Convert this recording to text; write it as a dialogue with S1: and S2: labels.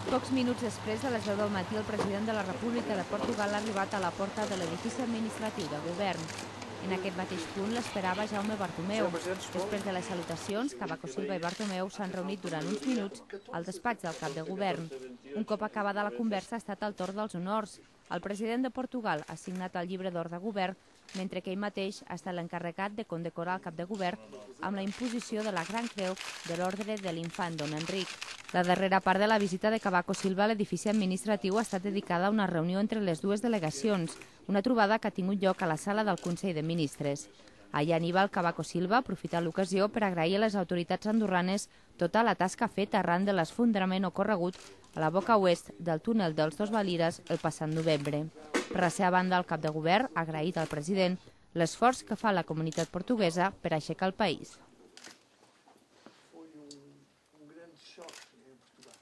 S1: Pocs minuts després de les 10 del matí, el president de la República de Portugal ha arribat a la porta de l'edifici administratiu de govern. En aquest mateix punt l'esperava Jaume Bartomeu. Després de les salutacions, Cavaco Silva i Bartomeu s'han reunit durant uns minuts al despatx del cap de govern. Un cop acabada la conversa ha estat el torn dels honors. El president de Portugal ha signat el llibre d'or de govern, mentre que ell mateix ha estat l'encarregat de condecorar el cap de govern amb la imposició de la Gran Creu de l'Ordre de l'Infant Don Enric. La darrera part de la visita de Cavaco Silva a l'edifici administratiu ha estat dedicada a una reunió entre les dues delegacions, una trobada que ha tingut lloc a la sala del Consell de Ministres. Allà Aníbal Cavaco Silva ha aprofitat l'ocasió per agrair a les autoritats andorranes tota la tasca feta arran de l'esfondrament ocorregut a la boca oest del túnel dels Dos Valires el passat novembre. Per la seva banda, el cap de govern ha agraït al president l'esforç que fa la comunitat portuguesa per aixecar el país.
S2: Foi grande choque em Portugal.